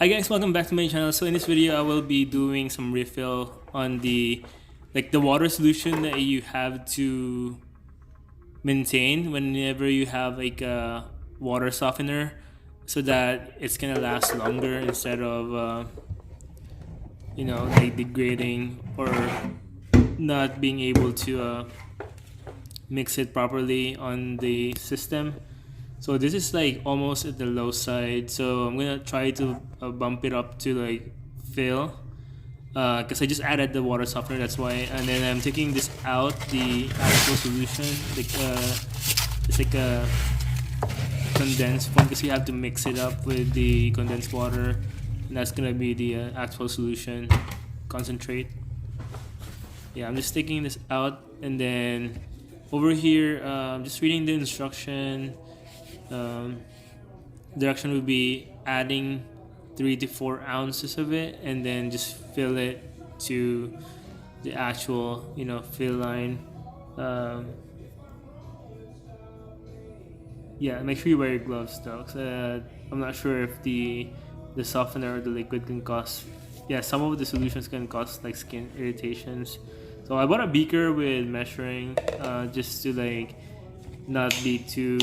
Hi guys, welcome back to my channel. So in this video I will be doing some refill on the water solution that you have to maintain whenever you have like a water softener, so that it's gonna last longer instead of like degrading or not being able to mix it properly on the system. So this is like almost at the low side, so I'm gonna try to bump it up to like fill, because I just added the water softener, that's why. And then I'm taking this out, the actual solution, it's like a condensed form, because you have to mix it up with the condensed water, and that's gonna be the actual solution concentrate. Yeah, I'm just taking this out, and then over here I'm just reading the instruction. Direction would be adding 3 to 4 ounces of it, and then just fill it to the actual fill line. Yeah, make sure you wear your gloves though, 'cause, I'm not sure if the softener or the liquid can cause, yeah, some of the solutions can cause like skin irritations. So I bought a beaker with measuring, just to like not be too,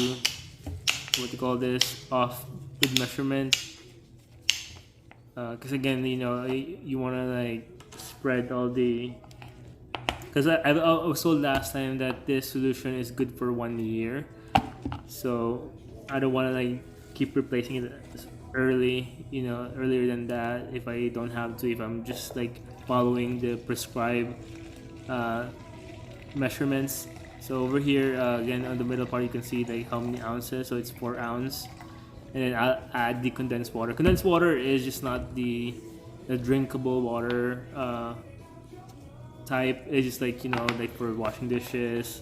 what you call this, off with measurement, because again, you want to like spread all the, because I was told last time that this solution is good for 1 year, so I don't want to like keep replacing it earlier than that if I don't have to, if I'm just like following the prescribed measurements. So over here, again, on the middle part, you can see like how many ounces. So it's 4 ounce, and then I'll add the condensed water. Condensed water is just not the drinkable water type. It's just like like for washing dishes,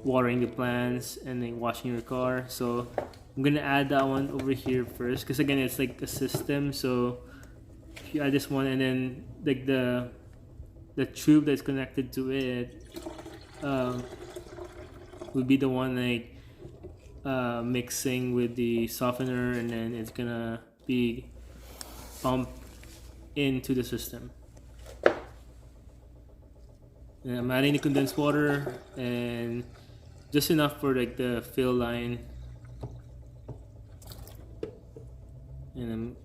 watering the plants, and then washing your car. So I'm gonna add that one over here first, because again, it's like a system. So if you add this one, and then like the tube that's connected to it would be the one like mixing with the softener, and then it's gonna be pumped into the system. And I'm adding the condensed water, and just enough for like the fill line, and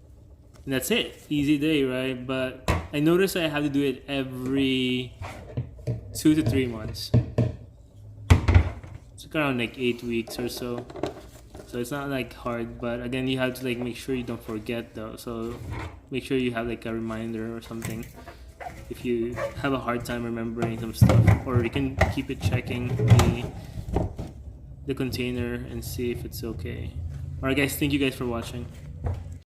that's it. Easy day, right? But I noticed I have to do it every 2 to 3 months. It's around like 8 weeks or so. So it's not like hard, but again, you have to like make sure you don't forget though. So make sure you have like a reminder or something if you have a hard time remembering some stuff, or you can keep it checking the container and see if it's okay. Alright guys, thank you guys for watching.